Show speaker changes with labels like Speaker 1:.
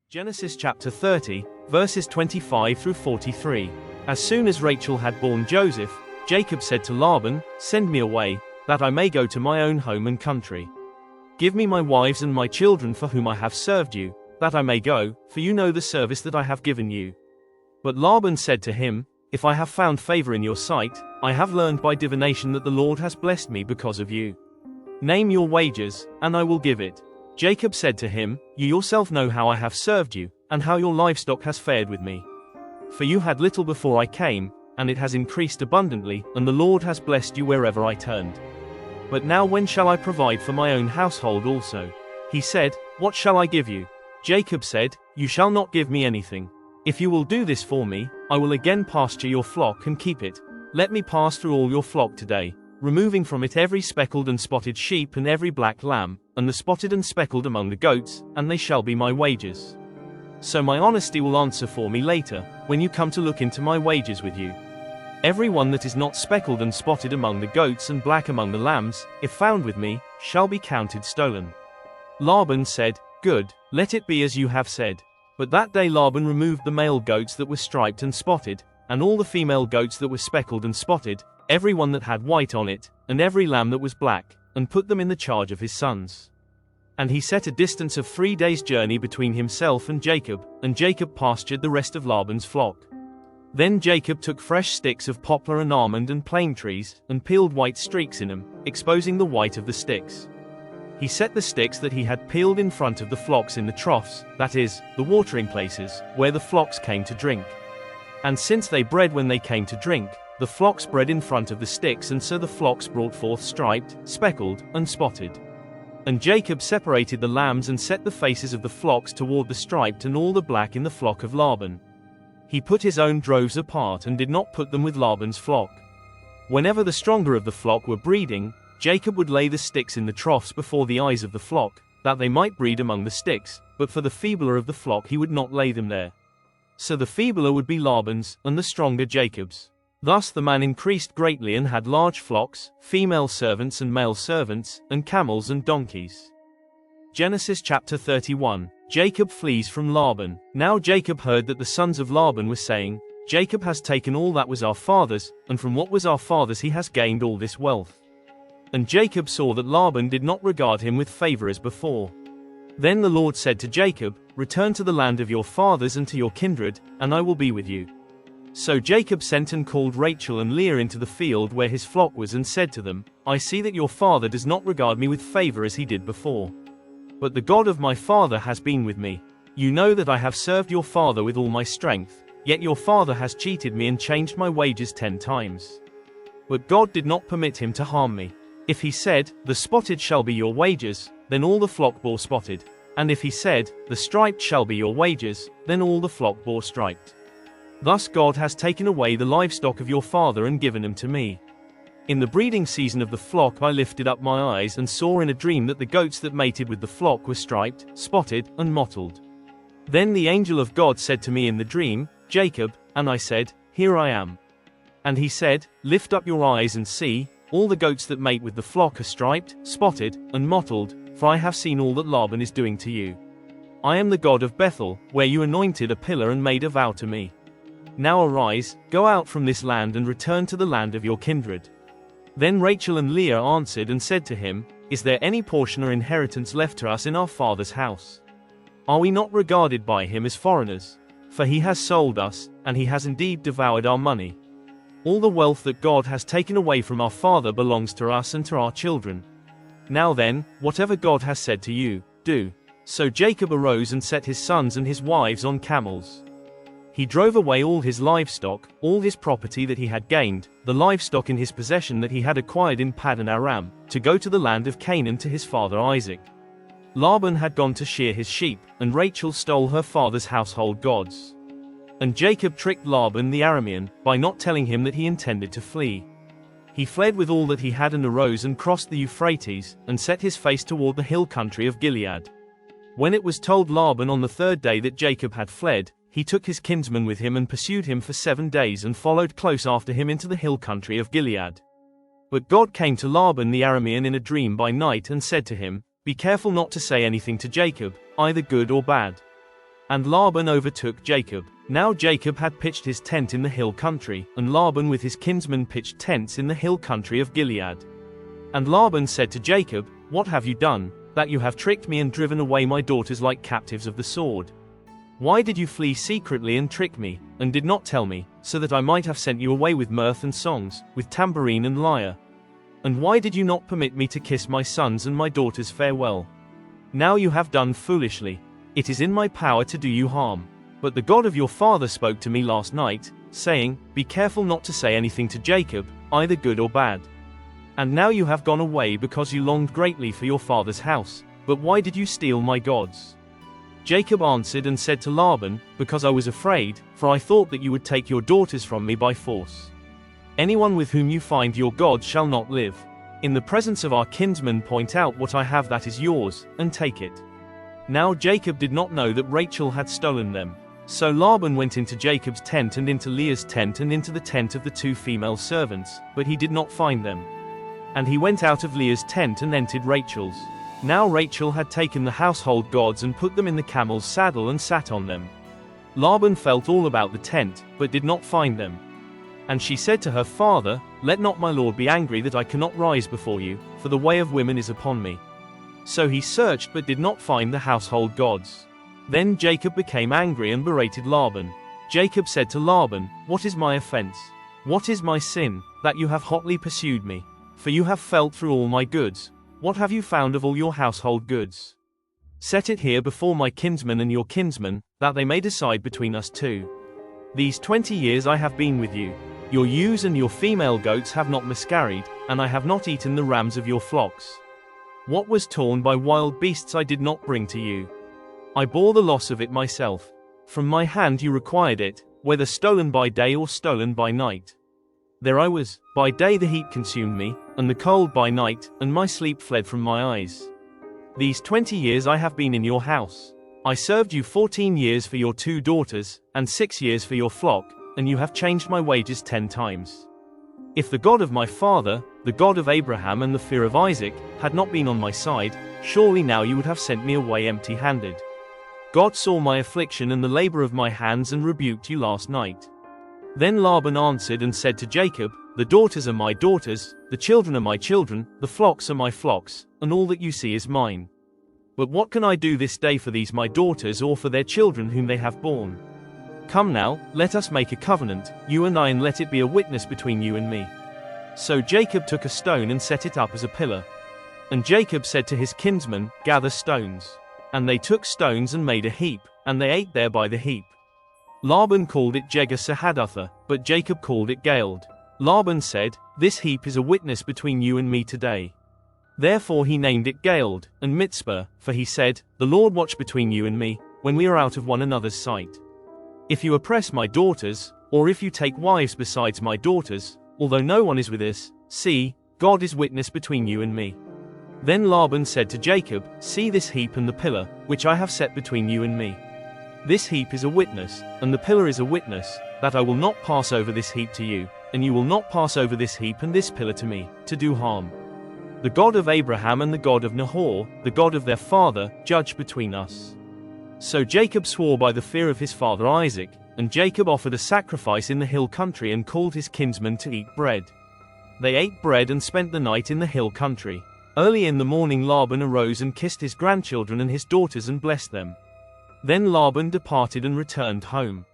Speaker 1: Genesis chapter 30, verses 25 through 43. As soon as Rachel had borne Joseph, Jacob said to Laban, "Send me away, that I may go to my own home and country. Give me my wives and my children for whom I have served you, that I may go, for you know the service that I have given you." But Laban said to him, "If I have found favor in your sight, I have learned by divination that the Lord has blessed me because of you. Name your wages, and I will give it." Jacob said to him, "You yourself know how I have served you, and how your livestock has fared with me. For you had little before I came, and it has increased abundantly, and the Lord has blessed you wherever I turned. But now when shall I provide for my own household also?" He said, "What shall I give you?" Jacob said, "You shall not give me anything. If you will do this for me, I will again pasture your flock and keep it. Let me pass through all your flock today, removing from it every speckled and spotted sheep and every black lamb, and the spotted and speckled among the goats, and they shall be my wages. So my honesty will answer for me later, when you come to look into my wages with you. Every one that is not speckled and spotted among the goats and black among the lambs, if found with me, shall be counted stolen." Laban said, "Good, let it be as you have said." But that day Laban removed the male goats that were striped and spotted, and all the female goats that were speckled and spotted, every one that had white on it, and every lamb that was black, and put them in the charge of his sons. And he set a distance of 3 days' journey between himself and Jacob pastured the rest of Laban's flock. Then Jacob took fresh sticks of poplar and almond and plane trees, and peeled white streaks in them, exposing the white of the sticks. He set the sticks that he had peeled in front of the flocks in the troughs, that is, the watering places, where the flocks came to drink. And since they bred when they came to drink, the flocks bred in front of the sticks, and so the flocks brought forth striped, speckled, and spotted. And Jacob separated the lambs and set the faces of the flocks toward the striped and all the black in the flock of Laban. He put his own droves apart and did not put them with Laban's flock. Whenever the stronger of the flock were breeding, Jacob would lay the sticks in the troughs before the eyes of the flock, that they might breed among the sticks, but for the feebler of the flock he would not lay them there. So the feebler would be Laban's, and the stronger Jacob's. Thus the man increased greatly and had large flocks, female servants and male servants, and camels and donkeys. Genesis chapter 31. Jacob flees from Laban. Now Jacob heard that the sons of Laban were saying, "Jacob has taken all that was our father's, and from what was our father's he has gained all this wealth." And Jacob saw that Laban did not regard him with favor as before. Then the Lord said to Jacob, "Return to the land of your fathers and to your kindred, and I will be with you." So Jacob sent and called Rachel and Leah into the field where his flock was, and said to them, "I see that your father does not regard me with favor as he did before. But the God of my father has been with me. You know that I have served your father with all my strength, yet your father has cheated me and changed my wages 10 times. But God did not permit him to harm me. If he said, 'The spotted shall be your wages,' then all the flock bore spotted. And if he said, 'The striped shall be your wages,' then all the flock bore striped. Thus God has taken away the livestock of your father and given them to me. In the breeding season of the flock I lifted up my eyes and saw in a dream that the goats that mated with the flock were striped, spotted, and mottled. Then the angel of God said to me in the dream, 'Jacob,' and I said, 'Here I am.' And he said, 'Lift up your eyes and see, all the goats that mate with the flock are striped, spotted, and mottled, for I have seen all that Laban is doing to you. I am the God of Bethel, where you anointed a pillar and made a vow to me. Now arise, go out from this land and return to the land of your kindred.' Then Rachel and Leah answered and said to him, 'Is there any portion or inheritance left to us in our father's house? Are we not regarded by him as foreigners? For he has sold us, and he has indeed devoured our money. All the wealth that God has taken away from our father belongs to us and to our children. Now then, whatever God has said to you, do.' So Jacob arose and set his sons and his wives on camels. He drove away all his livestock, all his property that he had gained, the livestock in his possession that he had acquired in Paddan Aram, to go to the land of Canaan to his father Isaac. Laban had gone to shear his sheep, and Rachel stole her father's household gods. And Jacob tricked Laban the Aramean, by not telling him that he intended to flee. He fled with all that he had and arose and crossed the Euphrates, and set his face toward the hill country of Gilead. When it was told Laban on the 3rd day that Jacob had fled, he took his kinsman with him and pursued him for 7 days and followed close after him into the hill country of Gilead. But God came to Laban the Aramean in a dream by night and said to him, "Be careful not to say anything to Jacob, either good or bad. And Laban overtook Jacob. Now Jacob had pitched his tent in the hill country, and Laban with his kinsmen pitched tents in the hill country of Gilead. And Laban said to Jacob, "What have you done, that you have tricked me and driven away my daughters like captives of the sword? Why did you flee secretly and trick me, and did not tell me, so that I might have sent you away with mirth and songs, with tambourine and lyre? And why did you not permit me to kiss my sons and my daughters farewell? Now you have done foolishly. It is in my power to do you harm. But the God of your father spoke to me last night, saying, Be careful not to say anything to Jacob, either good or bad. And now you have gone away because you longed greatly for your father's house. But why did you steal my gods?" Jacob answered and said to Laban, "Because I was afraid, for I thought that you would take your daughters from me by force. Anyone with whom you find your gods shall not live. In the presence of our kinsmen point out what I have that is yours, and take it." Now Jacob did not know that Rachel had stolen them. So Laban went into Jacob's tent and into Leah's tent and into the tent of the 2 female servants, but he did not find them. And he went out of Leah's tent and entered Rachel's. Now Rachel had taken the household gods and put them in the camel's saddle and sat on them. Laban felt all about the tent, but did not find them. And she said to her father, "Let not my lord be angry that I cannot rise before you, for the way of women is upon me." So he searched but did not find the household gods. Then Jacob became angry and berated Laban. Jacob said to Laban, "What is my offense? What is my sin, that you have hotly pursued me? For you have felt through all my goods. What have you found of all your household goods? Set it here before my kinsmen and your kinsmen, that they may decide between us two. These 20 years I have been with you. Your ewes and your female goats have not miscarried, and I have not eaten the rams of your flocks. What was torn by wild beasts I did not bring to you. I bore the loss of it myself. From my hand you required it, whether stolen by day or stolen by night. There I was, by day the heat consumed me, and the cold by night, and my sleep fled from my eyes. These 20 years I have been in your house. I served you 14 years for your 2 daughters, and 6 years for your flock, and you have changed my wages 10 times. If the God of my father, the God of Abraham and the fear of Isaac, had not been on my side, surely now you would have sent me away empty-handed. God saw my affliction and the labor of my hands and rebuked you last night." Then Laban answered and said to Jacob, "The daughters are my daughters, the children are my children, the flocks are my flocks, and all that you see is mine. But what can I do this day for these my daughters or for their children whom they have borne? Come now, let us make a covenant, you and I, and let it be a witness between you and me." So Jacob took a stone and set it up as a pillar. And Jacob said to his kinsmen, "Gather stones." And they took stones and made a heap, and they ate there by the heap. Laban called it Jegar-sahadutha, but Jacob called it Galeed. Laban said, "This heap is a witness between you and me today." Therefore he named it Galeed, and Mitzpah, for he said, "The Lord watch between you and me, when we are out of one another's sight. If you oppress my daughters, or if you take wives besides my daughters, although no one is with us, see, God is witness between you and me." Then Laban said to Jacob, "See this heap and the pillar, which I have set between you and me. This heap is a witness, and the pillar is a witness, that I will not pass over this heap to you, and you will not pass over this heap and this pillar to me, to do harm. The God of Abraham and the God of Nahor, the God of their father, judge between us." So Jacob swore by the fear of his father Isaac, and Jacob offered a sacrifice in the hill country and called his kinsmen to eat bread. They ate bread and spent the night in the hill country. Early in the morning Laban arose and kissed his grandchildren and his daughters and blessed them. Then Laban departed and returned home.